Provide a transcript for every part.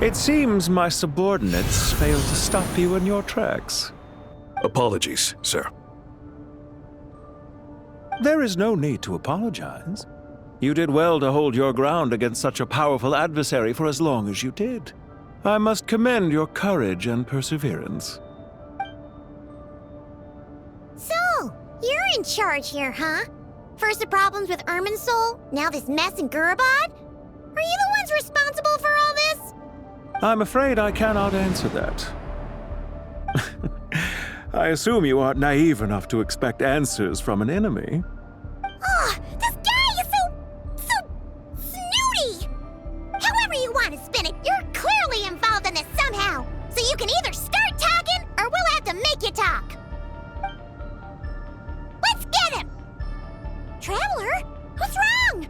It seems my subordinates failed to stop you in your tracks. Apologies, sir. There is no need to apologize. You did well to hold your ground against such a powerful adversary for as long as you did. I must commend your courage and perseverance. So, you're in charge here, huh? First the problems with Irminsul, now this mess in Gurabad? Are you the ones responsible for all this? I'm afraid I cannot answer that. I assume you aren't naive enough to expect answers from an enemy. Ugh, this guy is so snooty! However you want to spin it, you're clearly involved in this somehow. So you can either start talking, or we'll have to make you talk. Let's get him! Traveler, what's wrong?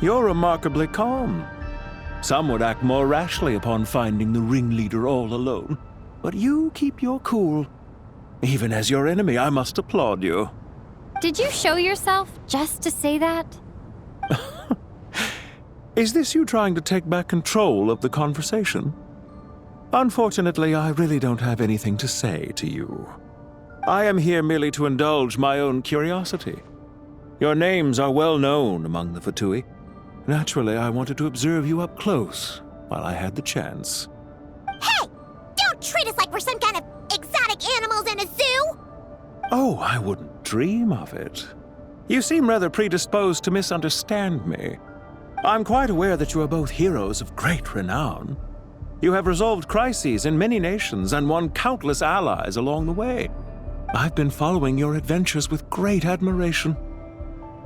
You're remarkably calm. Some would act more rashly upon finding the ringleader all alone. But you keep your cool. Even as your enemy, I must applaud you. Did you show yourself just to say that? Is this you trying to take back control of the conversation? Unfortunately, I really don't have anything to say to you. I am here merely to indulge my own curiosity. Your names are well known among the Fatui. Naturally, I wanted to observe you up close while I had the chance. Hey! Don't treat us like we're some kind of exotic animals in a zoo! Oh, I wouldn't dream of it. You seem rather predisposed to misunderstand me. I'm quite aware that you are both heroes of great renown. You have resolved crises in many nations and won countless allies along the way. I've been following your adventures with great admiration.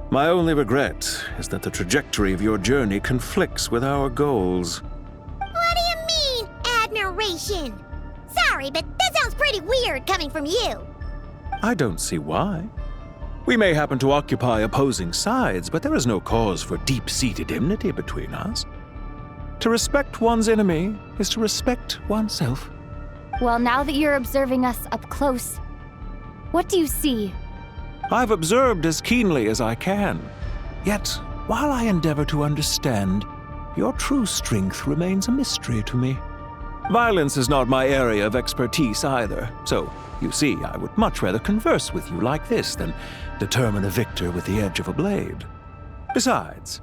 My only regret is that the trajectory of your journey conflicts with our goals. What do you mean, admiration? Sorry, but that sounds pretty weird coming from you. I don't see why. We may happen to occupy opposing sides, but there is no cause for deep-seated enmity between us. To respect one's enemy is to respect oneself. Well, now that you're observing us up close, what do you see? I've observed as keenly as I can. Yet, while I endeavor to understand, your true strength remains a mystery to me. Violence is not my area of expertise either, so, you see, I would much rather converse with you like this than determine a victor with the edge of a blade. Besides,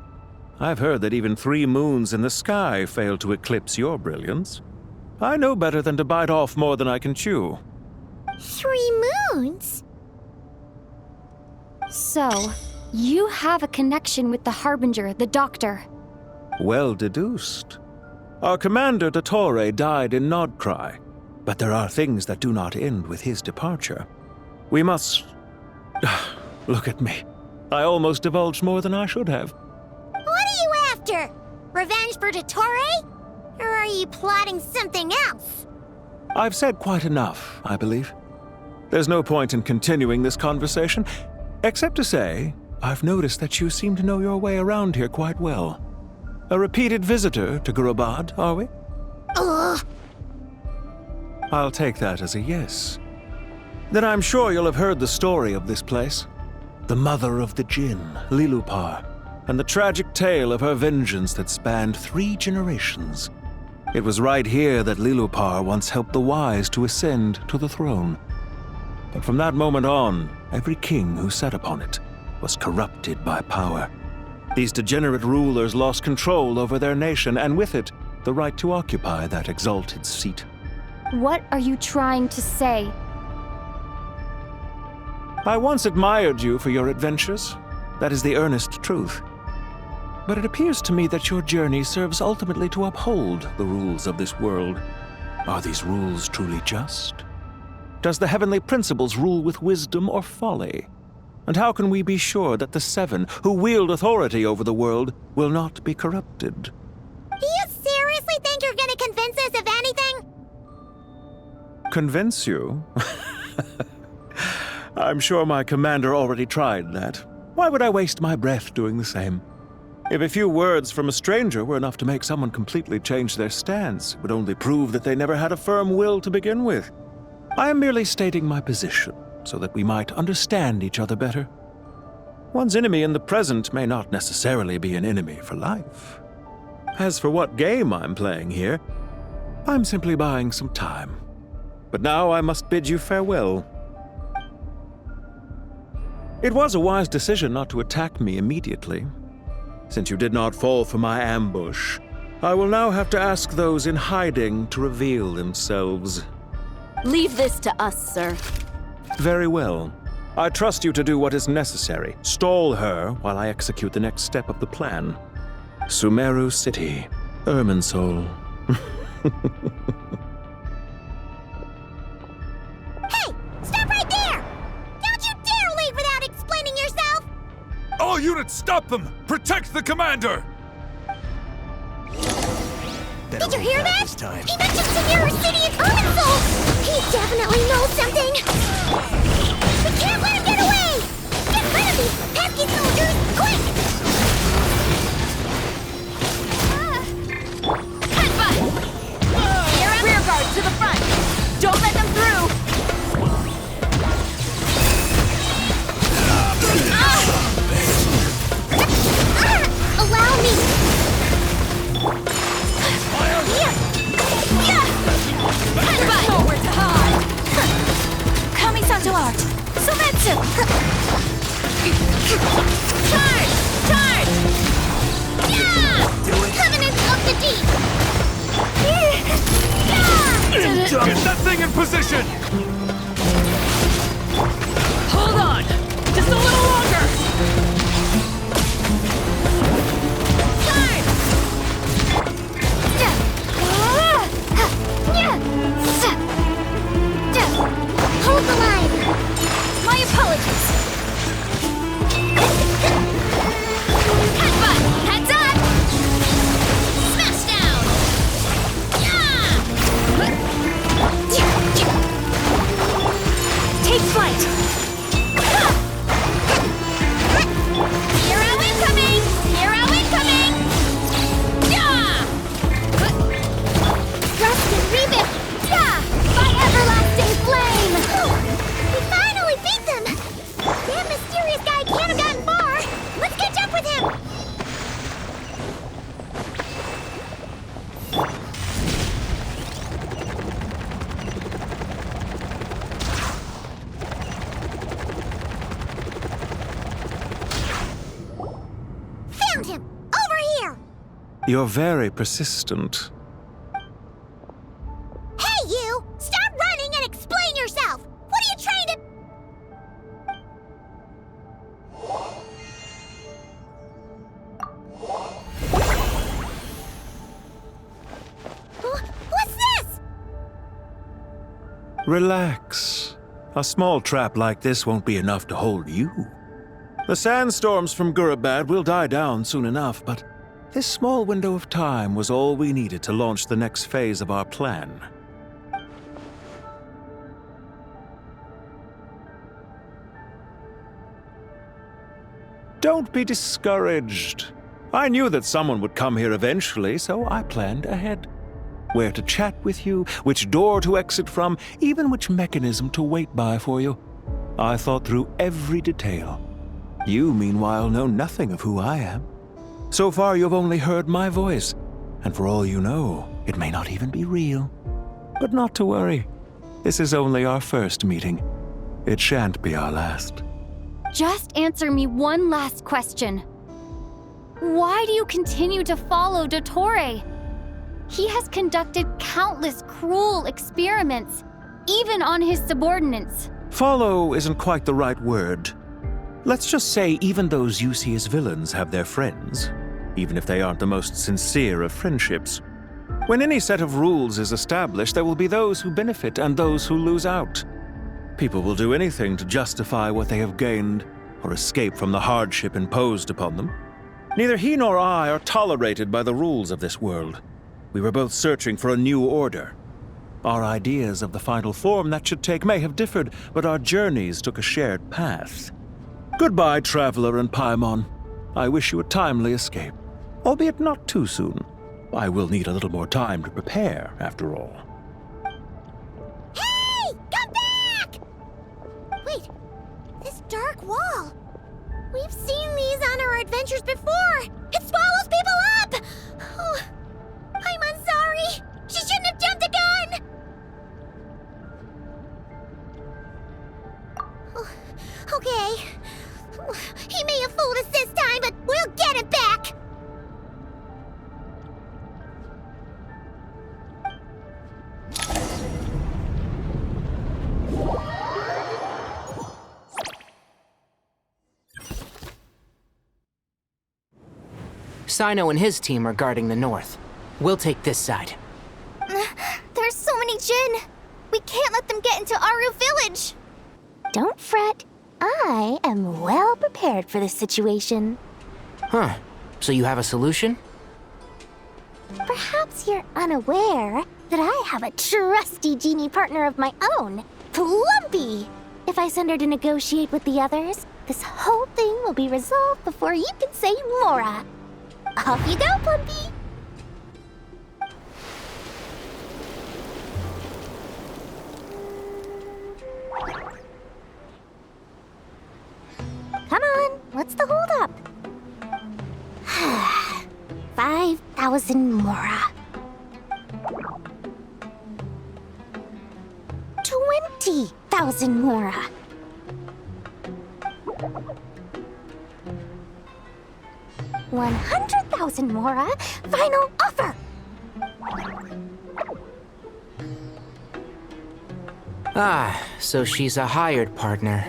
I've heard that even 3 moons in the sky fail to eclipse your brilliance. I know better than to bite off more than I can chew. 3 moons? So, you have a connection with the Harbinger, the Doctor. Well deduced. Our commander, Dottore, died in Nodcry, but there are things that do not end with his departure. We must... Look at me. I almost divulged more than I should have. What are you after? Revenge for Dottore? Or are you plotting something else? I've said quite enough, I believe. There's no point in continuing this conversation, except to say, I've noticed that you seem to know your way around here quite well. A repeated visitor to Gurabad, are we? Ugh! I'll take that as a yes. Then I'm sure you'll have heard the story of this place. The mother of the Jinn, Lilupar, and the tragic tale of her vengeance that spanned 3 generations. It was right here that Lilupar once helped the wise to ascend to the throne. But from that moment on, every king who sat upon it was corrupted by power. These degenerate rulers lost control over their nation, and with it, the right to occupy that exalted seat. What are you trying to say? I once admired you for your adventures. That is the earnest truth. But it appears to me that your journey serves ultimately to uphold the rules of this world. Are these rules truly just? Does the heavenly principles rule with wisdom or folly? And how can we be sure that the 7 who wield authority over the world will not be corrupted? Do you seriously think you're gonna convince us of anything? Convince you? I'm sure my commander already tried that. Why would I waste my breath doing the same? If a few words from a stranger were enough to make someone completely change their stance, it would only prove that they never had a firm will to begin with. I am merely stating my position, so that we might understand each other better. One's enemy in the present may not necessarily be an enemy for life. As for what game I'm playing here, I'm simply buying some time. But now I must bid you farewell. It was a wise decision not to attack me immediately. Since you did not fall for my ambush, I will now have to ask those in hiding to reveal themselves. Leave this to us, sir. Very well. I trust you to do what is necessary. Stall her while I execute the next step of the plan. Sumeru City, Irminsul. Hey! Stop right there! Don't you dare leave without explaining yourself! All units, stop them! Protect the commander! Did you hear that? He mentioned Sumeru City and Irminsul! He definitely knows something! We can't let him get away! Get rid of these pesky soldiers, quick! Headbutt! Rear guard to the front! Don't let them through! Allow me! Headbutt! Nowhere to hide! Kamisato art! Sometsu! Charge! Charge! Covenant of the Deep! Get that thing in position! Hold on! Just a little longer! Charge! Hold the line! My apologies! Headbutt! Heads up! Smash down! Take flight! Hero incoming! Hero incoming! Thrust and rebuild! By everlasting flame! We finally beat them! That mysterious guy can't have gotten far! Let's catch up with him! Found him! Over here! You're very persistent. Hey, you! Stop running and explain yourself! What are you trying to... What's this? Relax. A small trap like this won't be enough to hold you. The sandstorms from Gurabad will die down soon enough, but this small window of time was all we needed to launch the next phase of our plan. Don't be discouraged. I knew that someone would come here eventually, so I planned ahead. Where to chat with you, which door to exit from, even which mechanism to wait by for you. I thought through every detail. You, meanwhile, know nothing of who I am. So far, you've only heard my voice, and for all you know, it may not even be real. But not to worry. This is only our first meeting. It shan't be our last. Just answer me one last question. Why do you continue to follow Dottore? He has conducted countless cruel experiments, even on his subordinates. Follow isn't quite the right word. Let's just say even those you see as villains have their friends, even if they aren't the most sincere of friendships. When any set of rules is established, there will be those who benefit and those who lose out. People will do anything to justify what they have gained or escape from the hardship imposed upon them. Neither he nor I are tolerated by the rules of this world. We were both searching for a new order. Our ideas of the final form that should take may have differed, but our journeys took a shared path. Goodbye, traveler and Paimon. I wish you a timely escape, albeit not too soon. I will need a little more time to prepare, after all. Hey! Come back! Wait, this dark wall. We've seen these on our adventures before. It swallows people up! Oh, I'm sorry. She shouldn't have jumped the gun! Oh, okay. He may have fooled us this time, but we'll get him back! Sino and his team are guarding the north. We'll take this side. There's so many Jinn. We can't let them get into Aru Village. Don't fret. I am well prepared for this situation. Huh. So you have a solution? Perhaps you're unaware that I have a trusty genie partner of my own, Plumpy. If I send her to negotiate with the others, this whole thing will be resolved before you can say Mora. Off you go, Plumpy. Come on, what's the holdup? 5,000 Mora. 20,000 Mora. 100,000 Mora. Final offer. Ah, so she's a hired partner.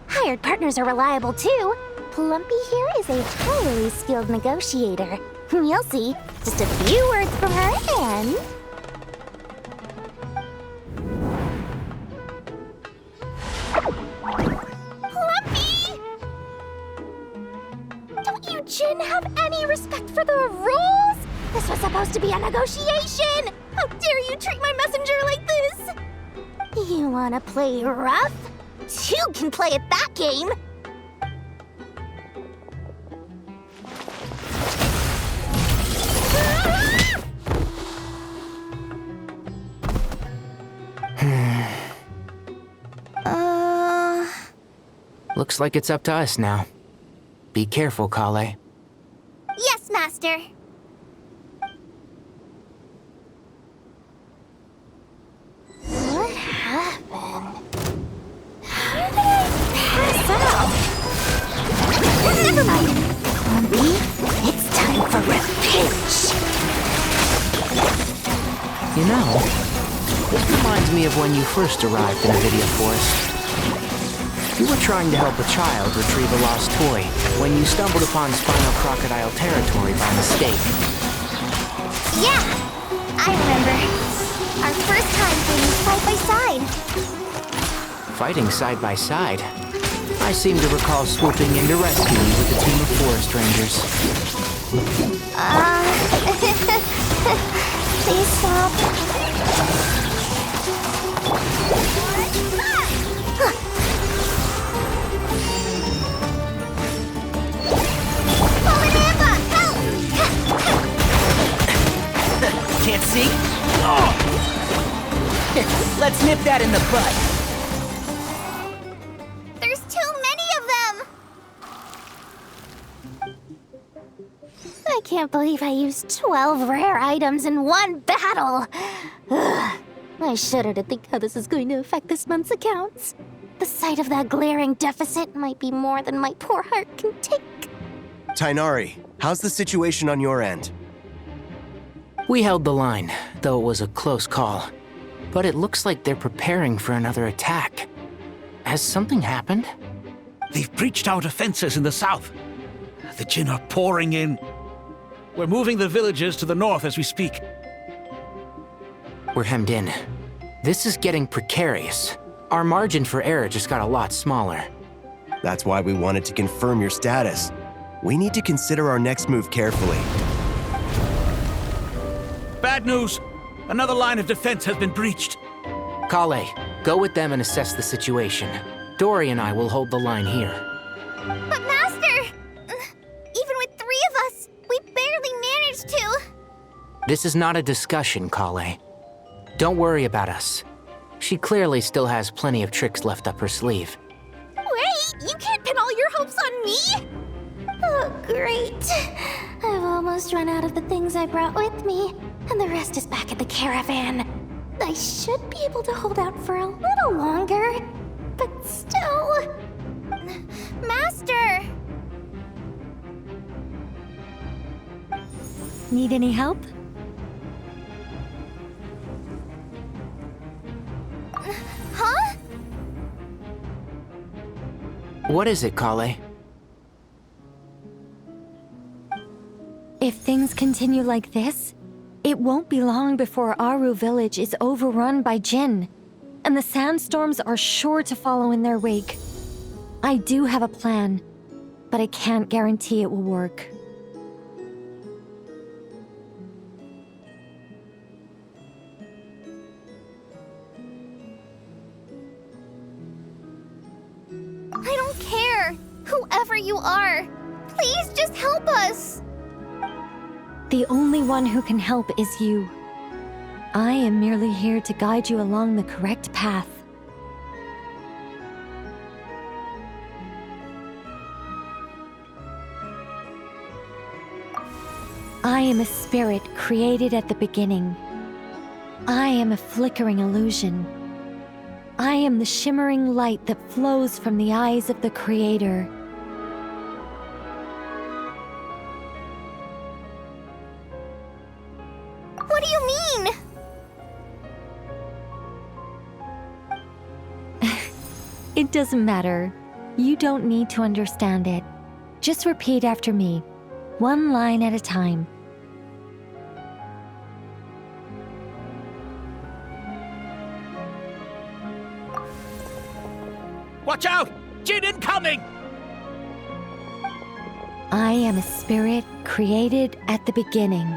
Hired partners are reliable too. Plumpy here is a highly skilled negotiator. You'll see. Just a few words from her and... Plumpy! Don't you Jinn have any respect for the rules? This was supposed to be a negotiation! How dare you treat my messenger like this? You wanna play rough? Two can play at that game! Looks like it's up to us now. Be careful, Kale. Yes, Master. What happened? How did I pass out? Never mind. Plumpy, it's time for revenge. You know, this reminds me of when you first arrived in Avidia Forest. You were trying to help a child retrieve a lost toy when you stumbled upon Spinal Crocodile territory by mistake. Yeah, I remember. Our first time fighting side by side. Fighting side by side? I seem to recall swooping in to rescue you with a team of forest rangers. Please stop. Can't see? Oh! Let's nip that in the bud. There's too many of them! I can't believe I used 12 rare items in one battle! Ugh. I shudder to think how this is going to affect this month's accounts. The sight of that glaring deficit might be more than my poor heart can take. Tainari, how's the situation on your end? We held the line, though it was a close call. But it looks like they're preparing for another attack. Has something happened? They've breached our defenses in the south. The Jinn are pouring in. We're moving the villagers to the north as we speak. We're hemmed in. This is getting precarious. Our margin for error just got a lot smaller. That's why we wanted to confirm your status. We need to consider our next move carefully. Bad news! Another line of defense has been breached. Kale, go with them and assess the situation. Dory and I will hold the line here. But Master! Even with 3 of us, we barely managed to. This is not a discussion, Kale. Don't worry about us. She clearly still has plenty of tricks left up her sleeve. Wait, you can't pin all your hopes on me! Oh, great. I've almost run out of the things I brought with me, and the rest is back at the caravan. I should be able to hold out for a little longer, but still... Master! Need any help? Huh? What is it, Kale? If things continue like this, it won't be long before Aru village is overrun by Jinn, and the sandstorms are sure to follow in their wake. I do have a plan, but I can't guarantee it will work. I don't care, whoever you are. Please just help us. The only one who can help is you. I am merely here to guide you along the correct path. I am a spirit created at the beginning. I am a flickering illusion. I am the shimmering light that flows from the eyes of the Creator. What do you mean? It doesn't matter. You don't need to understand it. Just repeat after me, one line at a time. Watch out! Jinn incoming! I am a spirit created at the beginning.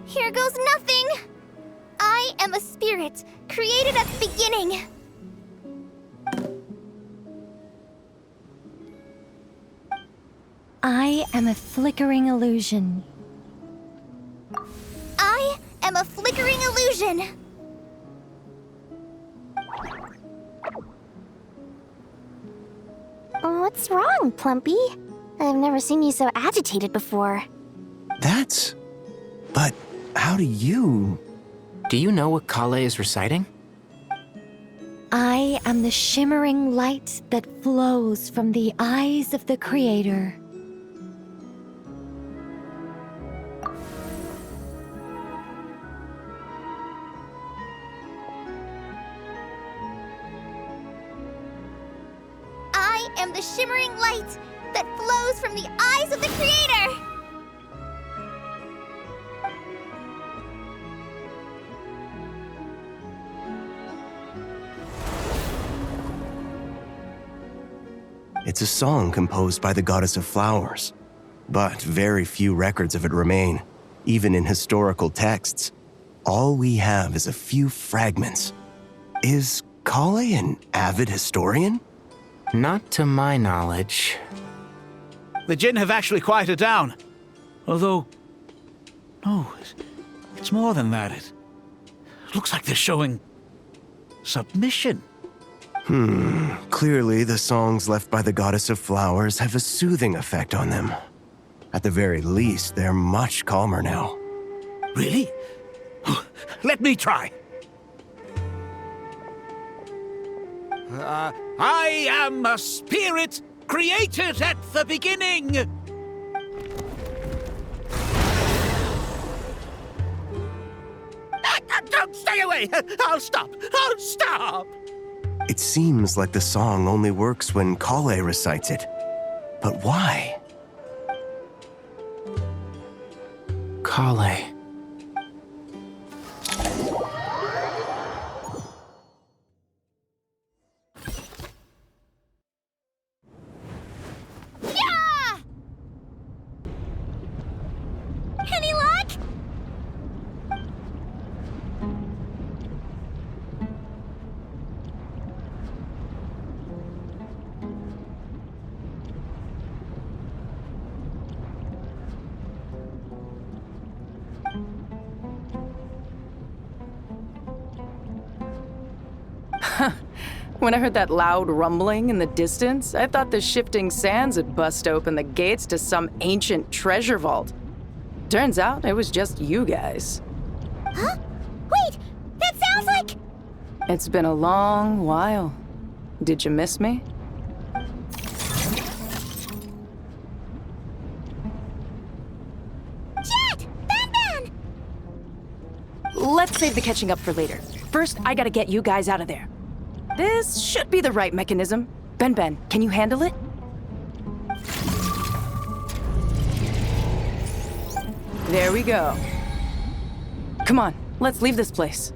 Here goes nothing. I am a spirit created at the beginning. I am a flickering illusion. I am a flickering illusion. What's wrong, Plumpy? I've never seen you so agitated before. But how do you... Do you know what Kale is reciting? I am the shimmering light that flows from the eyes of the Creator. I am the shimmering light that flows from the eyes of the Creator. It's a song composed by the goddess of flowers, but very few records of it remain, even in historical texts. All we have is a few fragments. Is Kale an avid historian? Not to my knowledge. The Jinn have actually quieted down. Although... no, it's more than that. It looks like they're showing... submission. Clearly, the songs left by the goddess of flowers have a soothing effect on them. At the very least, they're much calmer now. Really? Let me try. I am a spirit created at the beginning. Don't stay away. I'll stop. I'll stop. It seems like the song only works when Kale recites it. But why? Kale. Yeah! Any luck? When I heard that loud rumbling in the distance, I thought the shifting sands had bust open the gates to some ancient treasure vault. Turns out it was just you guys. Huh? Wait, that sounds like... It's been a long while. Did you miss me? Jet! Ben! Let's save the catching up for later. First, I gotta get you guys out of there. This should be the right mechanism. Ben, can you handle it? There we go. Come on, let's leave this place.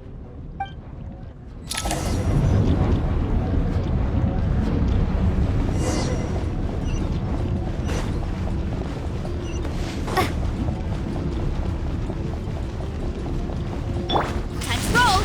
Time to roll!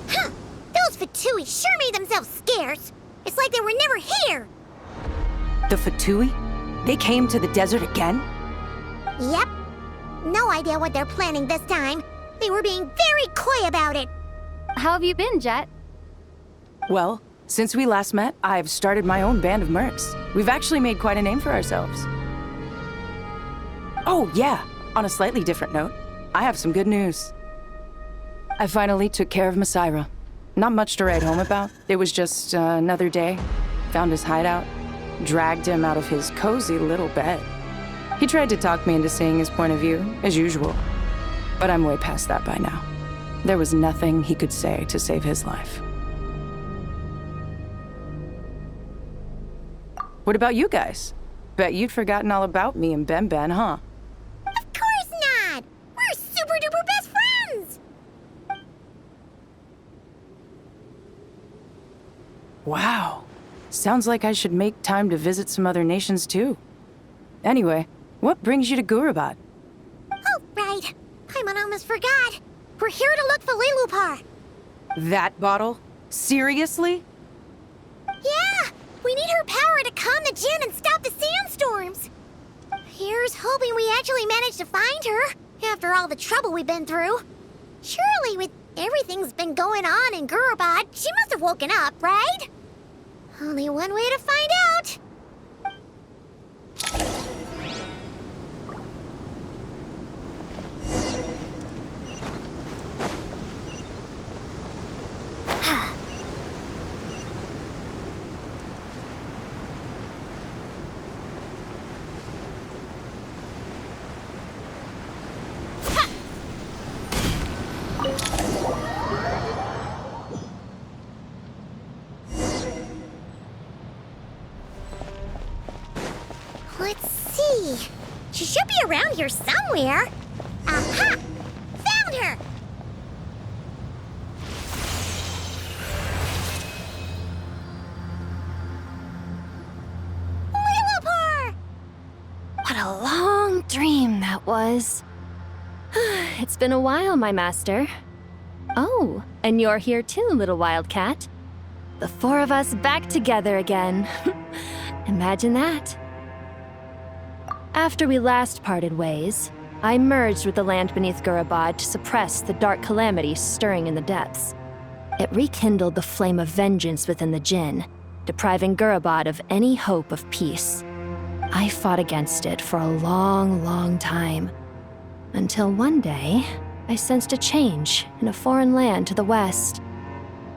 Huh! Those Fatui sure made themselves scarce. It's like they were never here. The Fatui? They came to the desert again? Yep. No idea what they're planning this time. They were being very coy about it. How have you been, Jet? Well, since we last met, I've started my own band of mercs. We've actually made quite a name for ourselves. Oh, yeah. On a slightly different note, I have some good news. I finally took care of Masaira. Not much to write home about. It was just another day. Found his hideout, dragged him out of his cozy little bed. He tried to talk me into seeing his point of view, as usual. But I'm way past that by now. There was nothing he could say to save his life. What about you guys? Bet you'd forgotten all about me and Ben, huh? Of course not! We're super duper best friends! Wow. Sounds like I should make time to visit some other nations too. Anyway, what brings you to Gurabad? Oh, right. I almost forgot. We're here to look for Lilupar. That bottle? Seriously? Yeah! We need her power to calm the Jinn and stop the sandstorms. Here's hoping we actually manage to find her, after all the trouble we've been through. Surely, with everything's been going on in Gurabad, she must have woken up, right? Only one way to find out. Let's see. She should be around here somewhere. Aha! Found her! Lilupar! What a long dream that was. It's been a while, my master. Oh, and you're here too, little wildcat. The four of us back together again. Imagine that. After we last parted ways, I merged with the land beneath Gurabad to suppress the dark calamity stirring in the depths. It rekindled the flame of vengeance within the Jinn, depriving Gurabad of any hope of peace. I fought against it for a long, long time. Until one day, I sensed a change in a foreign land to the west.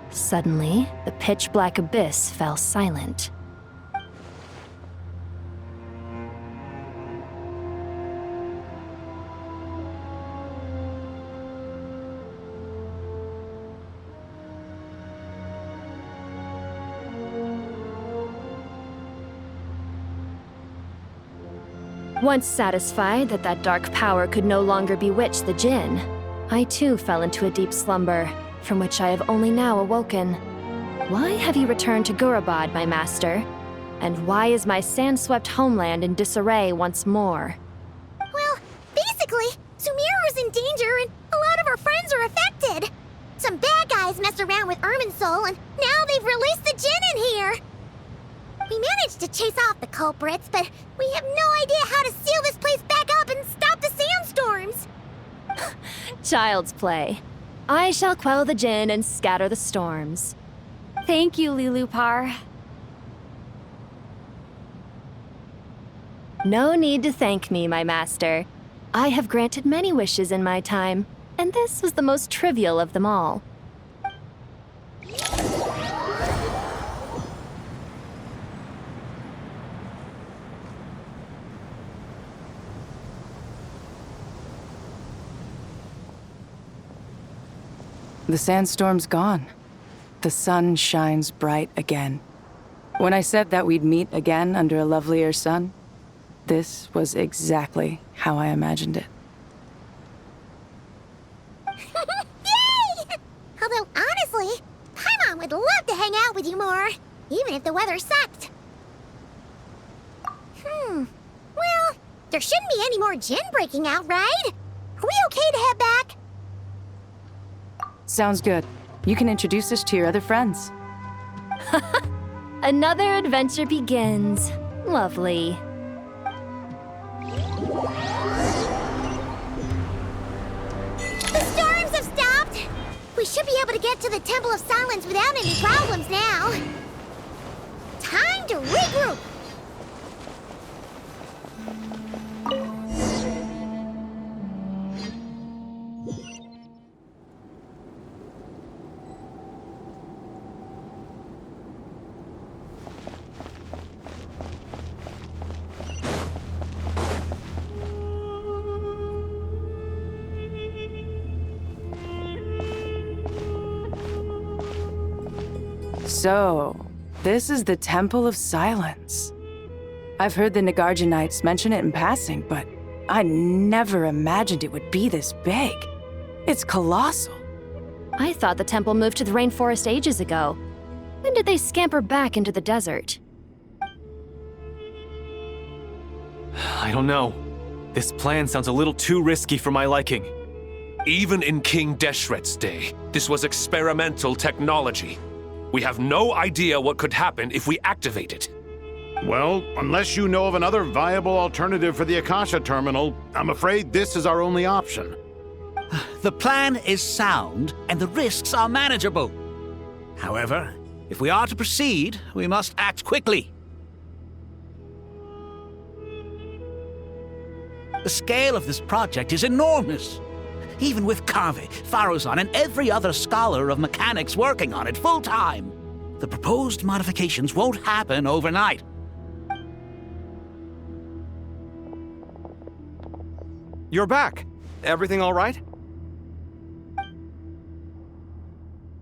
Suddenly, the pitch-black abyss fell silent. Once satisfied that that dark power could no longer bewitch the Jinn, I too fell into a deep slumber, from which I have only now awoken. Why have you returned to Gurabad, my master? And why is my sand-swept homeland in disarray once more? Well, basically, Sumeru is in danger and a lot of our friends are affected. Some bad guys messed around with Irminsul and now they've released the Jinn in here. We managed to chase off the culprits, but we have no idea how to seal this place back up and stop the sandstorms. Child's play. I shall quell the Jinn and scatter the storms. Thank you, Lilupar. No need to thank me, my master. I have granted many wishes in my time, and this was the most trivial of them all. The sandstorm's gone. The sun shines bright again. When I said that we'd meet again under a lovelier sun, this was exactly how I imagined it. Yay! Although, honestly, Paimon would love to hang out with you more, even if the weather sucked. Well, there shouldn't be any more Jinn breaking out, right? Are we okay to head back? Sounds good. You can introduce us to your other friends. Another adventure begins. Lovely. The storms have stopped! We should be able to get to the Temple of Silence without any problems now. Time to regroup! So, this is the Temple of Silence. I've heard the Nagarjanites mention it in passing, but I never imagined it would be this big. It's colossal. I thought the temple moved to the rainforest ages ago. When did they scamper back into the desert? I don't know. This plan sounds a little too risky for my liking. Even in King Deshret's day, this was experimental technology. We have no idea what could happen if we activate it. Well, unless you know of another viable alternative for the Akasha terminal, I'm afraid this is our only option. The plan is sound, and the risks are manageable. However, if we are to proceed, we must act quickly. The scale of this project is enormous. Even with Kaveh, Faruzan, and every other scholar of mechanics working on it full-time, the proposed modifications won't happen overnight. You're back. Everything all right?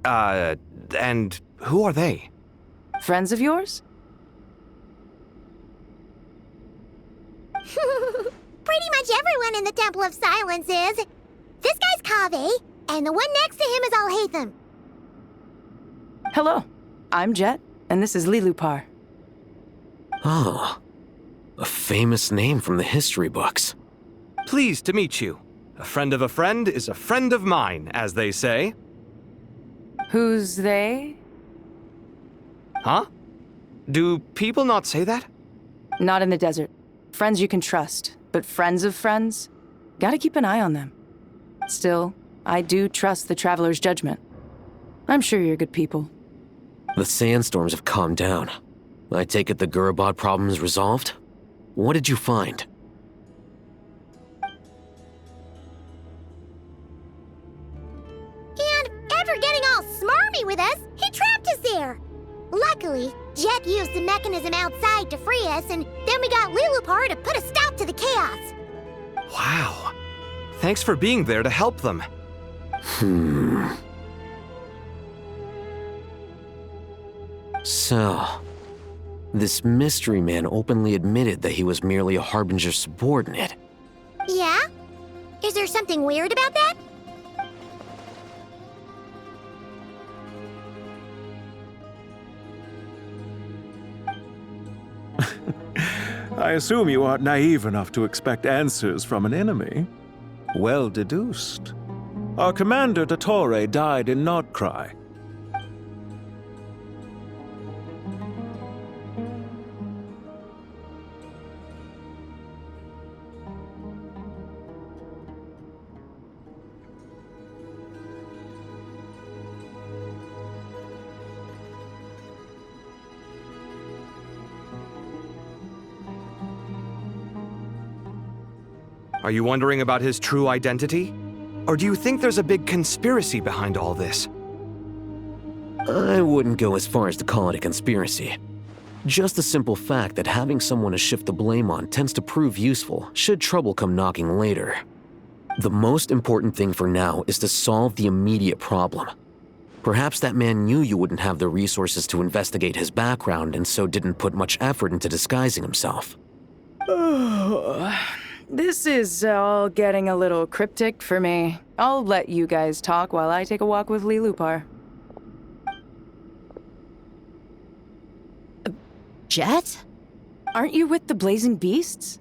And who are they? Friends of yours? Pretty much everyone in the Temple of Silence is. This guy's Kaveh, and the one next to him is Alhaitham. Hello, I'm Jet, and this is Lilupar. Oh, a famous name from the history books. Pleased to meet you. A friend of a friend is a friend of mine, as they say. Who's they? Huh? Do people not say that? Not in the desert. Friends you can trust, but friends of friends? Gotta keep an eye on them. Still, I do trust the Traveler's judgment. I'm sure you're good people. The sandstorms have calmed down. I take it the Gurabad problem is resolved? What did you find? And after getting all smarmy with us, he trapped us there. Luckily, Jet used the mechanism outside to free us, and then we got Lilupar to put a stop to the chaos. Wow. Thanks for being there to help them. So, this mystery man openly admitted that he was merely a Harbinger's subordinate. Yeah? Is there something weird about that? I assume you aren't naive enough to expect answers from an enemy. Well deduced. Our commander, Dottore, died in Nordkrai. Are you wondering about his true identity? Or do you think there's a big conspiracy behind all this? I wouldn't go as far as to call it a conspiracy. Just the simple fact that having someone to shift the blame on tends to prove useful should trouble come knocking later. The most important thing for now is to solve the immediate problem. Perhaps that man knew you wouldn't have the resources to investigate his background and so didn't put much effort into disguising himself. This is all getting a little cryptic for me. I'll let you guys talk while I take a walk with Lilupar. Jet? Aren't you with the Blazing Beasts?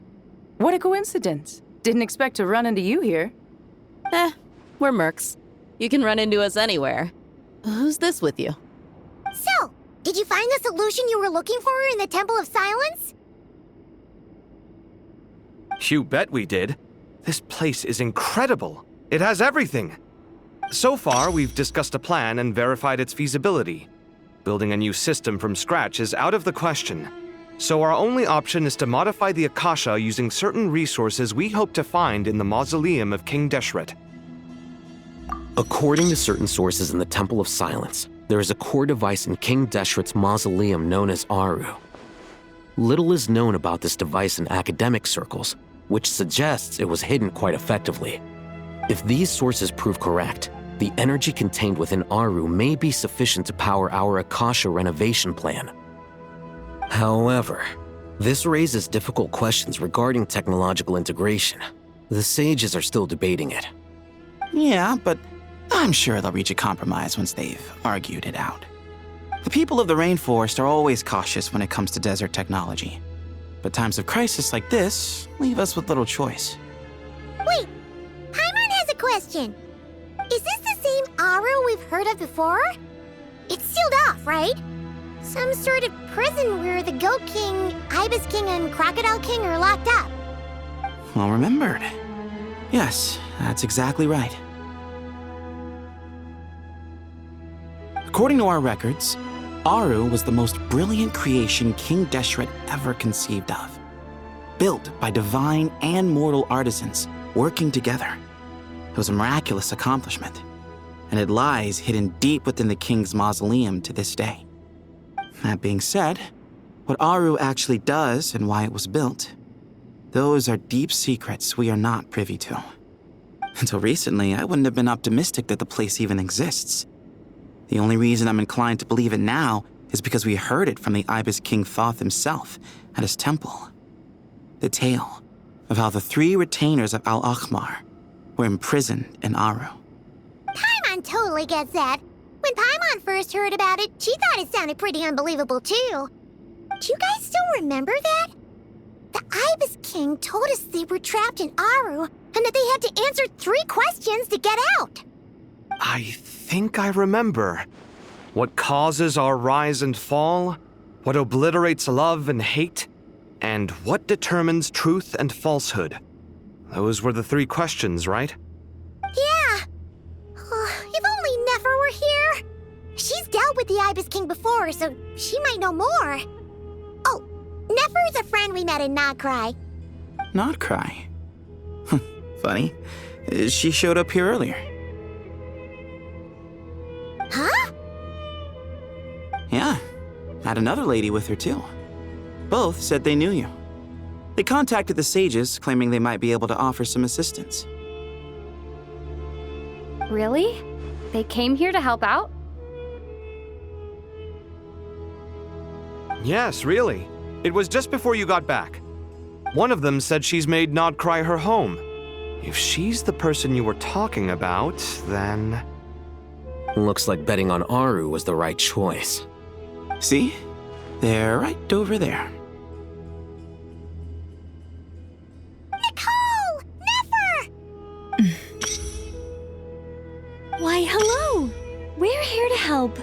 What a coincidence. Didn't expect to run into you here. We're mercs. You can run into us anywhere. Who's this with you? So, did you find the solution you were looking for in the Temple of Silence? You bet we did. This place is incredible. It has everything. So far, we've discussed a plan and verified its feasibility. Building a new system from scratch is out of the question. So our only option is to modify the Akasha using certain resources we hope to find in the mausoleum of King Deshret. According to certain sources in the Temple of Silence, there is a core device in King Deshret's mausoleum known as Aru. Little is known about this device in academic circles, which suggests it was hidden quite effectively. If these sources prove correct, the energy contained within Aru may be sufficient to power our Akasha renovation plan. However, this raises difficult questions regarding technological integration. The sages are still debating it. Yeah, but I'm sure they'll reach a compromise once they've argued it out. The people of the rainforest are always cautious when it comes to desert technology. But times of crisis like this leave us with little choice. Wait, Paimon has a question. Is this the same Aru we've heard of before? It's sealed off, right? Some sort of prison where the Goat King, Ibis King, and Crocodile King are locked up. Well remembered. Yes, that's exactly right. According to our records, Aru was the most brilliant creation King Deshret ever conceived of. Built by divine and mortal artisans working together. It was a miraculous accomplishment, and it lies hidden deep within the king's mausoleum to this day. That being said, what Aru actually does and why it was built, those are deep secrets we are not privy to. Until recently, I wouldn't have been optimistic that the place even exists. The only reason I'm inclined to believe it now is because we heard it from the Ibis King Thoth himself at his temple. The tale of how the 3 retainers of Al-Akhmar were imprisoned in Aru. Paimon totally gets that. When Paimon first heard about it, she thought it sounded pretty unbelievable too. Do you guys still remember that? The Ibis King told us they were trapped in Aru and that they had to answer 3 questions to get out. I think I remember. What causes our rise and fall? What obliterates love and hate? And what determines truth and falsehood? Those were the 3 questions, right? Yeah. If only Nefer were here. She's dealt with the Ibis King before, so she might know more. Oh, Nefer's a friend we met in Nagcry. Not cry. Funny. She showed up here earlier. Huh? Yeah. Had another lady with her, too. Both said they knew you. They contacted the sages, claiming they might be able to offer some assistance. Really? They came here to help out? Yes, really. It was just before you got back. One of them said she's made Nodcry her home. If she's the person you were talking about, then... Looks like betting on Aru was the right choice. See? They're right over there. Nicole! Nefer! Why, hello! We're here to help.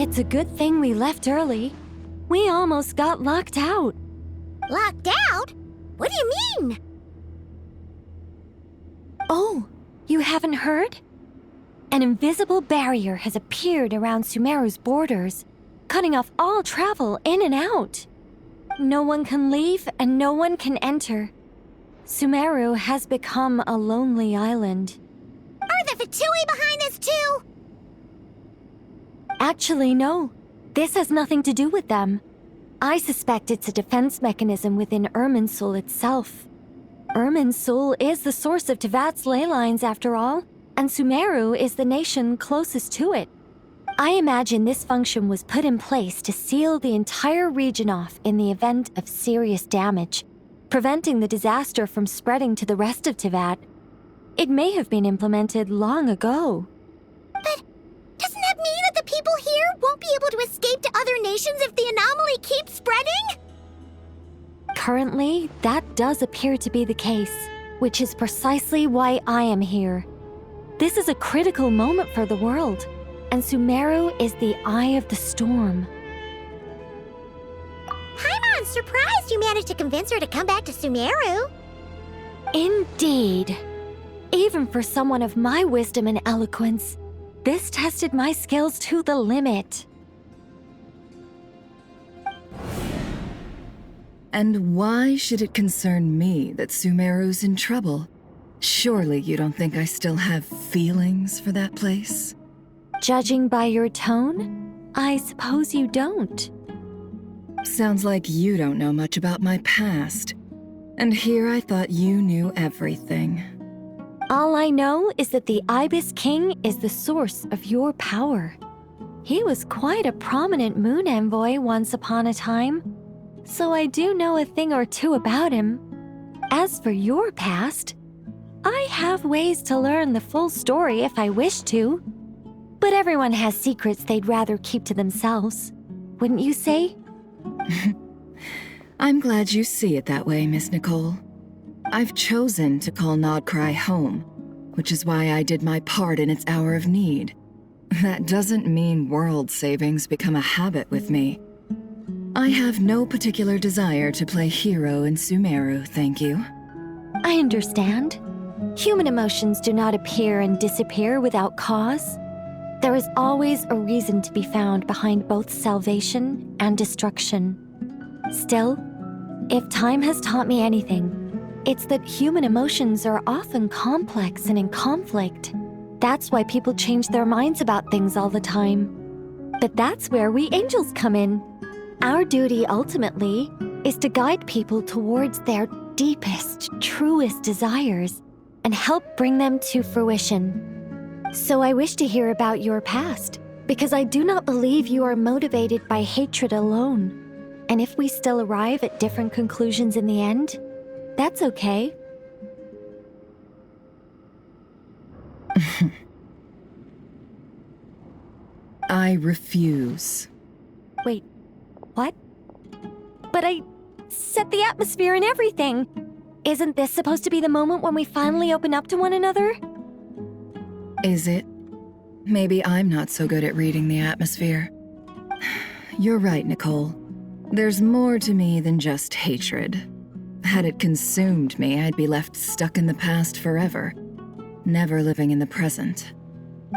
It's a good thing we left early. We almost got locked out. Locked out? What do you mean? Oh, you haven't heard? An invisible barrier has appeared around Sumeru's borders, cutting off all travel in and out. No one can leave and no one can enter. Sumeru has become a lonely island. Are the Fatui behind this too? Actually, no. This has nothing to do with them. I suspect it's a defense mechanism within Irminsul itself. Irminsul is the source of Tevat's ley lines, after all, and Sumeru is the nation closest to it. I imagine this function was put in place to seal the entire region off in the event of serious damage, preventing the disaster from spreading to the rest of Tevat. It may have been implemented long ago. But doesn't that mean that the people here won't be able to escape to other nations if the anomaly keeps spreading? Currently, that does appear to be the case, which is precisely why I am here. This is a critical moment for the world, and Sumeru is the eye of the storm. I'm surprised you managed to convince her to come back to Sumeru. Indeed. Even for someone of my wisdom and eloquence, this tested my skills to the limit. And why should it concern me that Sumeru's in trouble? Surely you don't think I still have feelings for that place? Judging by your tone, I suppose you don't. Sounds like you don't know much about my past. And here I thought you knew everything. All I know is that the Ibis King is the source of your power. He was quite a prominent moon envoy once upon a time, so I do know a thing or two about him. As for your past, I have ways to learn the full story if I wish to. But everyone has secrets they'd rather keep to themselves, wouldn't you say? I'm glad you see it that way, Miss Nicole. I've chosen to call Nodcry home, which is why I did my part in its hour of need. That doesn't mean world savings become a habit with me. I have no particular desire to play hero in Sumeru, thank you. I understand. Human emotions do not appear and disappear without cause. There is always a reason to be found behind both salvation and destruction. Still, if time has taught me anything, it's that human emotions are often complex and in conflict. That's why people change their minds about things all the time. But that's where we angels come in. Our duty ultimately is to guide people towards their deepest, truest desires and help bring them to fruition. So I wish to hear about your past, because I do not believe you are motivated by hatred alone. And if we still arrive at different conclusions in the end, that's okay. I refuse. Wait, what? But I set the atmosphere and everything. Isn't this supposed to be the moment when we finally open up to one another? Is it? Maybe I'm not so good at reading the atmosphere. You're right, Nicole. There's more to me than just hatred. Had it consumed me, I'd be left stuck in the past forever, never living in the present.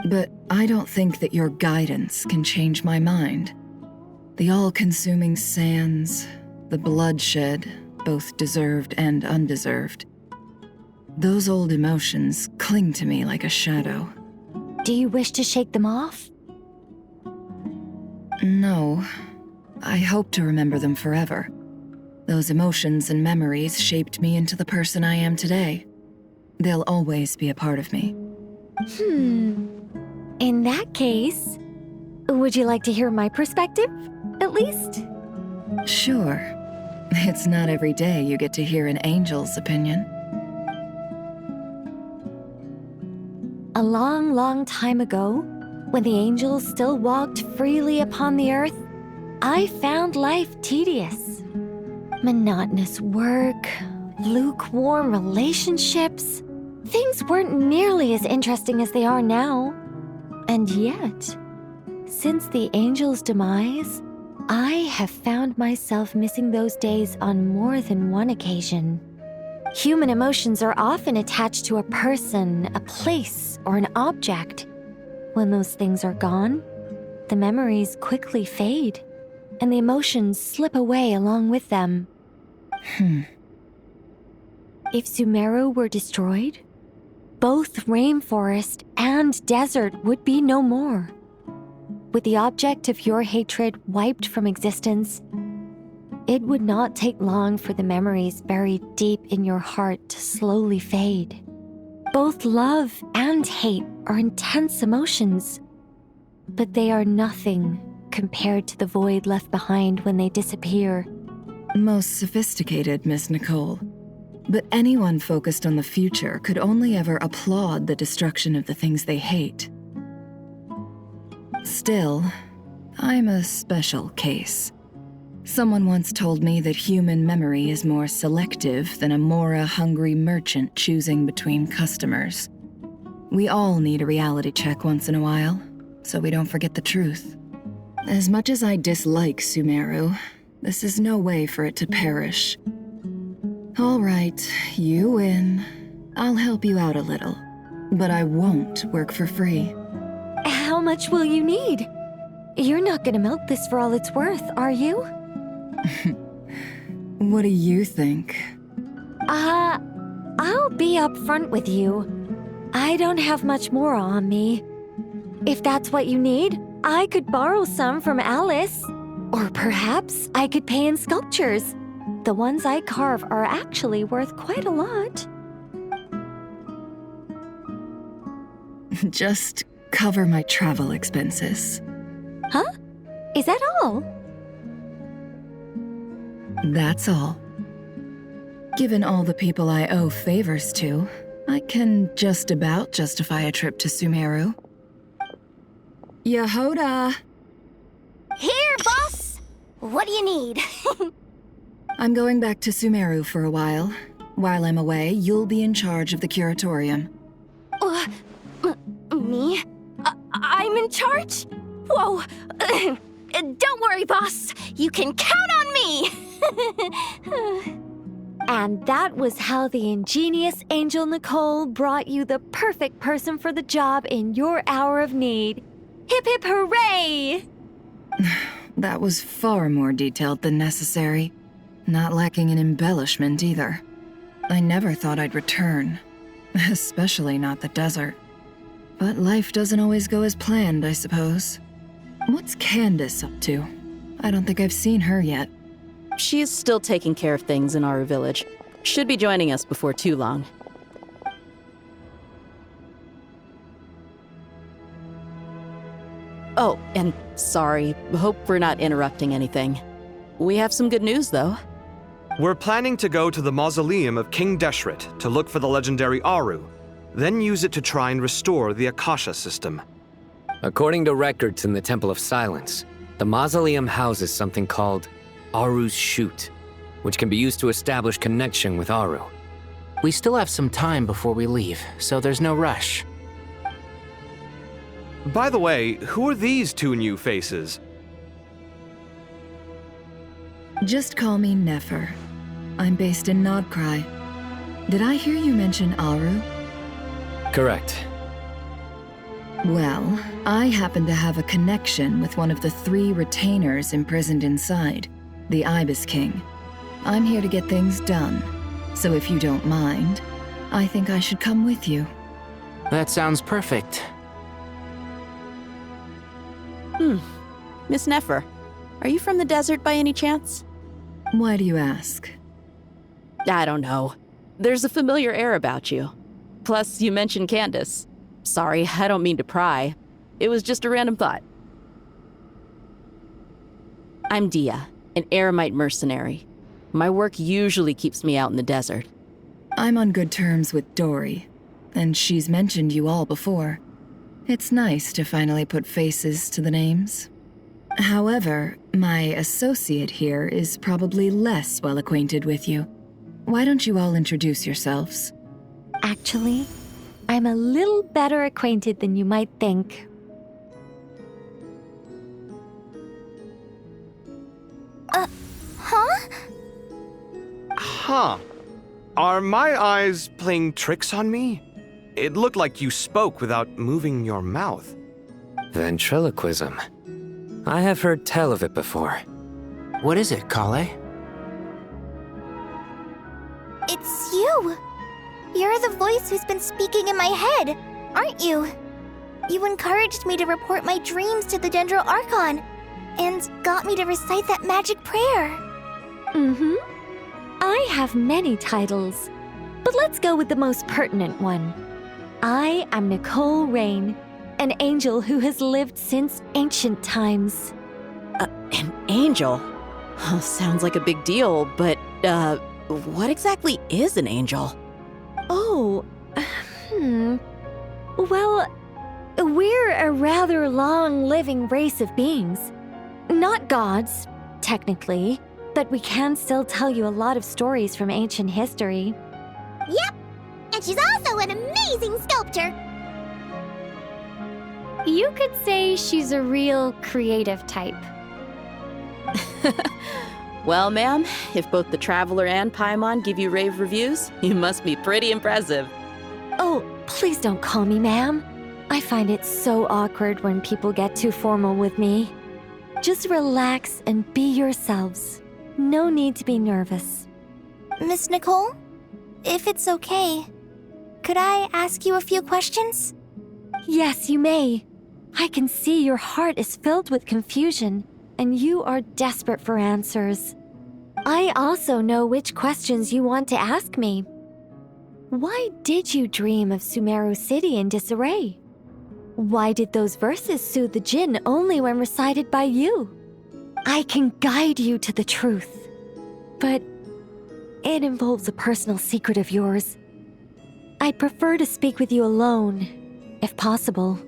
But I don't think that your guidance can change my mind. The all-consuming sands, the bloodshed, both deserved and undeserved. Those old emotions cling to me like a shadow. Do you wish to shake them off? No. I hope to remember them forever. Those emotions and memories shaped me into the person I am today. They'll always be a part of me. In that case, would you like to hear my perspective, at least? Sure. It's not every day you get to hear an angel's opinion. A long, long time ago, when the angels still walked freely upon the earth, I found life tedious. Monotonous work, lukewarm relationships. Things weren't nearly as interesting as they are now. And yet, since the angels' demise, I have found myself missing those days on more than one occasion. Human emotions are often attached to a person, a place, or an object. When those things are gone, the memories quickly fade, and the emotions slip away along with them. If Sumeru were destroyed, both rainforest and desert would be no more. With the object of your hatred wiped from existence, it would not take long for the memories buried deep in your heart to slowly fade. Both love and hate are intense emotions, but they are nothing compared to the void left behind when they disappear. Most sophisticated, Miss Nicole. But anyone focused on the future could only ever applaud the destruction of the things they hate. Still, I'm a special case. Someone once told me that human memory is more selective than a Mora-hungry merchant choosing between customers. We all need a reality check once in a while, so we don't forget the truth. As much as I dislike Sumeru, this is no way for it to perish. All right, you win. I'll help you out a little, but I won't work for free. How much will you need? You're not gonna milk this for all it's worth, are you? What do you think? I'll be upfront with you. I don't have much more on me. If that's what you need, I could borrow some from Alice. Or perhaps I could pay in sculptures. The ones I carve are actually worth quite a lot. Just cover my travel expenses. Huh? Is that all? That's all. Given all the people I owe favors to, I can just about justify a trip to Sumeru. Yehoda! Here, boss! What do you need? I'm going back to Sumeru for a while. While I'm away, you'll be in charge of the curatorium. Me? I'm in charge? Whoa! Don't worry, boss. You can count on me! And that was how the ingenious Angel Nicole brought you the perfect person for the job in your hour of need. Hip hip hooray! That was far more detailed than necessary. Not lacking in embellishment either. I never thought I'd return. Especially not the desert. But life doesn't always go as planned, I suppose. What's Candace up to? I don't think I've seen her yet. She is still taking care of things in our village. Should be joining us before too long. Oh, and sorry. Hope we're not interrupting anything. We have some good news, though. We're planning to go to the mausoleum of King Deshret to look for the legendary Aru, then use it to try and restore the Akasha system. According to records in the Temple of Silence, the mausoleum houses something called Aru's Chute, which can be used to establish connection with Aru. We still have some time before we leave, so there's no rush. By the way, who are these two new faces? Just call me Nefer. I'm based in Nodcry. Did I hear you mention Aru? Correct. Well, I happen to have a connection with one of the 3 retainers imprisoned inside, the Ibis King. I'm here to get things done, so if you don't mind, I think I should come with you. That sounds perfect. Miss Nefer, are you from the desert by any chance? Why do you ask? I don't know. There's a familiar air about you. Plus, you mentioned Candace. Sorry, I don't mean to pry. It was just a random thought. I'm Dia, an eremite mercenary. My work usually keeps me out in the desert. I'm on good terms with Dory, and she's mentioned you all before. It's nice to finally put faces to the names. However, my associate here is probably less well acquainted with you. Why don't you all introduce yourselves? Actually, I'm a little better acquainted than you might think. Huh? Huh. Are my eyes playing tricks on me? It looked like you spoke without moving your mouth. Ventriloquism. I have heard tell of it before. What is it, Kale? It's you! You're the voice who's been speaking in my head, aren't you? You encouraged me to report my dreams to the Dendro Archon, and got me to recite that magic prayer. Mm-hmm. I have many titles, but let's go with the most pertinent one. I am Nicole Rain, an angel who has lived since ancient times. An angel? Sounds like a big deal, but, what exactly is an angel? Oh, Well, we're a rather long-living race of beings. Not gods, technically, but we can still tell you a lot of stories from ancient history. Yep! And she's also an amazing sculptor! You could say she's a real creative type. Well, ma'am, if both the Traveler and Paimon give you rave reviews, you must be pretty impressive. Oh, please don't call me ma'am. I find it so awkward when people get too formal with me. Just relax and be yourselves. No need to be nervous. Miss Nicole, if it's okay, could I ask you a few questions? Yes, you may. I can see your heart is filled with confusion, and you are desperate for answers. I also know which questions you want to ask me. Why did you dream of Sumeru City in disarray? Why did those verses soothe the Jinn only when recited by you? I can guide you to the truth, but it involves a personal secret of yours. I'd prefer to speak with you alone, if possible.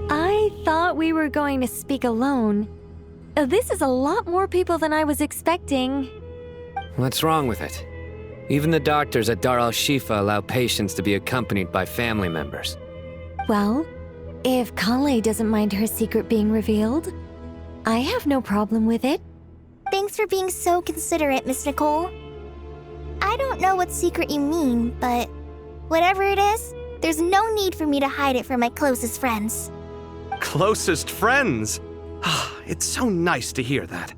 I thought we were going to speak alone. This is a lot more people than I was expecting. What's wrong with it? Even the doctors at Dar al-Shifa allow patients to be accompanied by family members. Well, if Kale doesn't mind her secret being revealed, I have no problem with it. Thanks for being so considerate, Miss Nicole. I don't know what secret you mean, but whatever it is, there's no need for me to hide it from my closest friends. Closest friends? It's so nice to hear that.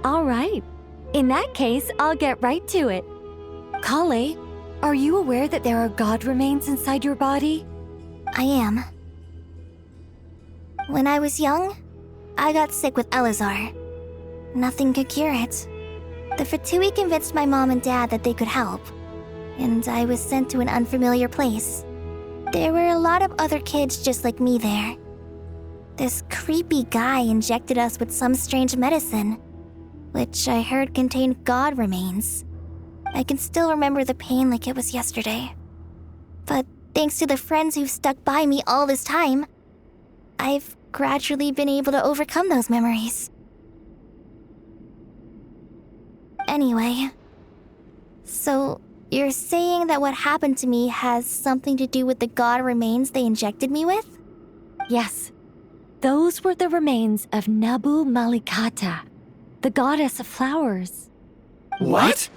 All right. In that case, I'll get right to it. Kale, are you aware that there are god remains inside your body? I am. When I was young, I got sick with Elazar. Nothing could cure it. The Fatui convinced my mom and dad that they could help, and I was sent to an unfamiliar place. There were a lot of other kids just like me there. This creepy guy injected us with some strange medicine, which I heard contained god remains. I can still remember the pain like it was yesterday. But Thanks to the friends who've stuck by me all this time, I've gradually been able to overcome those memories. Anyway, so you're saying that what happened to me has something to do with the god remains they injected me with? Yes. Those were the remains of Nabu Malikata, the goddess of flowers. What?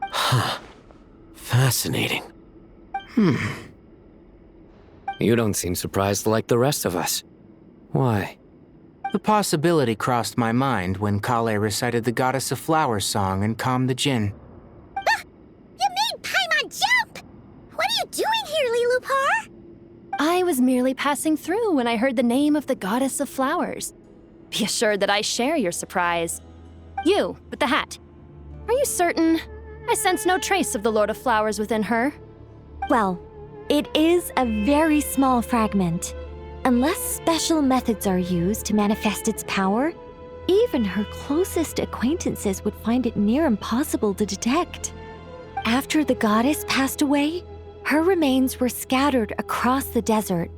Huh. Fascinating. You don't seem surprised like the rest of us. Why? The possibility crossed my mind when Kale recited the Goddess of Flowers song and calmed the Jinn. You made Paimon jump! What are you doing here, Lilupar? I was merely passing through when I heard the name of the goddess of flowers. Be assured that I share your surprise. You, with the hat. Are you certain? I sense no trace of the Lord of Flowers within her. Well, it is a very small fragment. Unless special methods are used to manifest its power, even her closest acquaintances would find it near impossible to detect. After the goddess passed away, her remains were scattered across the desert.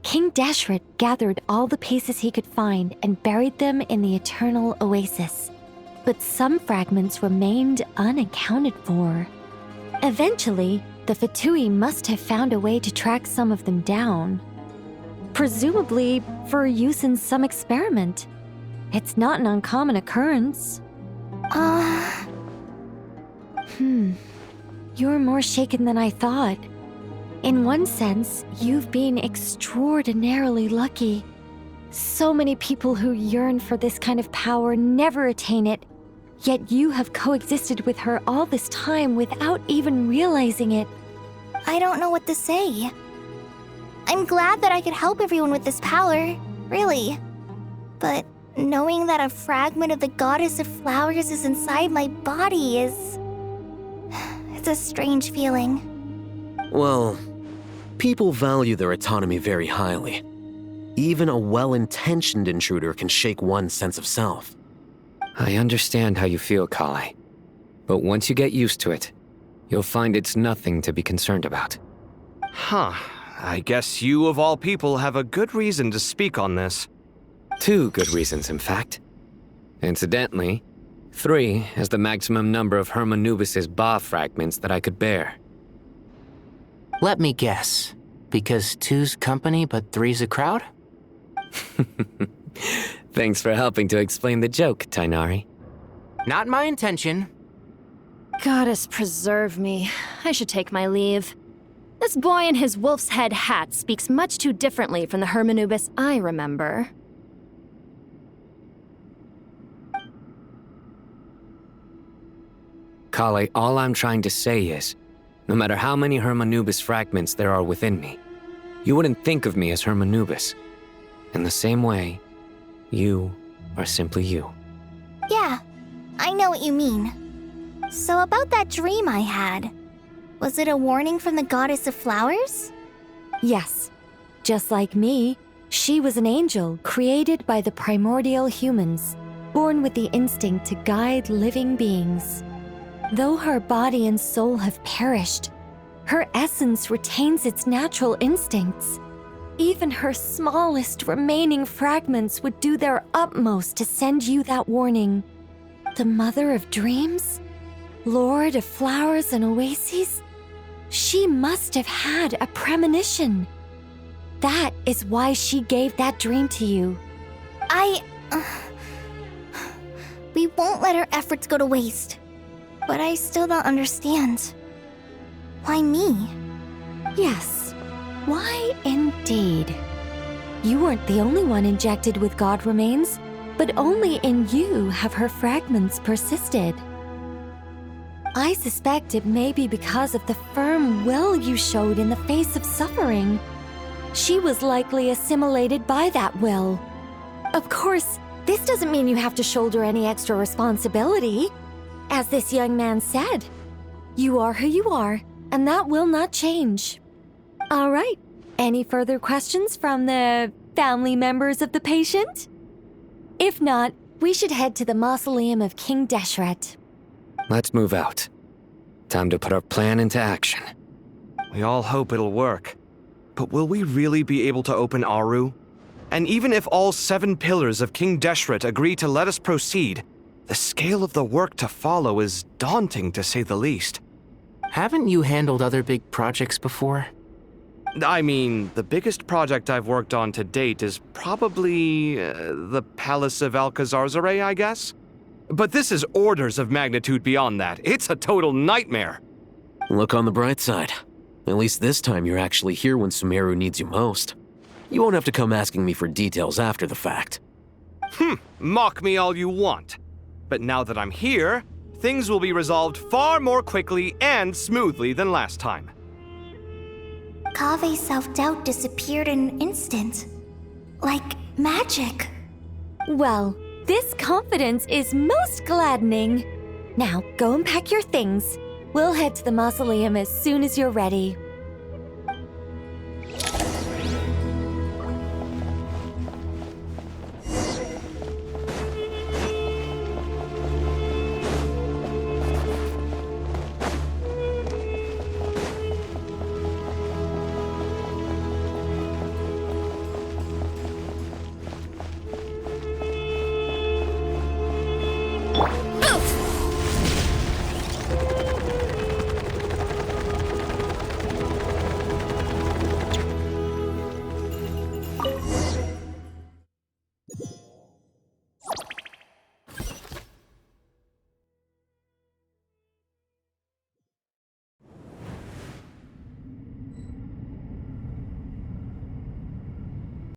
King Deshret gathered all the pieces he could find and buried them in the eternal oasis. But some fragments remained unaccounted for. Eventually, the Fatui must have found a way to track some of them down. Presumably for use in some experiment. It's not an uncommon occurrence. You're more shaken than I thought. In one sense, you've been extraordinarily lucky. So many people who yearn for this kind of power never attain it, yet you have coexisted with her all this time without even realizing it. I don't know what to say. I'm glad that I could help everyone with this power, really. But knowing that a fragment of the Goddess of Flowers is inside my body is... it's a strange feeling. Well, people value their autonomy very highly. Even a well-intentioned intruder can shake one's sense of self. I understand how you feel, Kale. But once you get used to it, you'll find it's nothing to be concerned about. Huh. I guess you, of all people, have a good reason to speak on this. 2 good reasons, in fact. Incidentally, 3 is the maximum number of Hermanubis' Ba fragments that I could bear. Let me guess. Because 2's company, but 3's a crowd? Thanks for helping to explain the joke, Tainari. Not my intention. Goddess preserve me. I should take my leave. This boy in his wolf's head hat speaks much too differently from the Hermanubis I remember. Kale, all I'm trying to say is, no matter how many Hermanubis fragments there are within me, you wouldn't think of me as Hermanubis. In the same way, you are simply you. Yeah, I know what you mean. So about that dream I had, was it a warning from the Goddess of Flowers? Yes. Just like me, she was an angel created by the primordial humans, born with the instinct to guide living beings. Though her body and soul have perished, her essence retains its natural instincts. Even her smallest remaining fragments would do their utmost to send you that warning. The Mother of Dreams? Lord of Flowers and Oases? She must have had a premonition. That is why she gave that dream to you. We won't let our efforts go to waste. But I still don't understand. Why me? Yes, why indeed? You weren't the only one injected with god remains, but only in you have her fragments persisted. I suspect it may be because of the firm will you showed in the face of suffering. She was likely assimilated by that will. Of course, this doesn't mean you have to shoulder any extra responsibility. As this young man said, you are who you are, and that will not change. All right, any further questions from the family members of the patient? If not, we should head to the mausoleum of King Deshret. Let's move out. Time to put our plan into action. We all hope it'll work. But will we really be able to open Aru? And even if all 7 pillars of King Deshret agree to let us proceed, the scale of the work to follow is daunting to say the least. Haven't you handled other big projects before? I mean, the biggest project I've worked on to date is probably the Palace of Alcazarzaray, I guess? But this is orders of magnitude beyond that. It's a total nightmare. Look on the bright side. At least this time you're actually here when Sumeru needs you most. You won't have to come asking me for details after the fact. Mock me all you want. But now that I'm here, things will be resolved far more quickly and smoothly than last time. Kave's self-doubt disappeared in an instant. Like magic. Well, this confidence is most gladdening. Now, go and pack your things. We'll head to the mausoleum as soon as you're ready.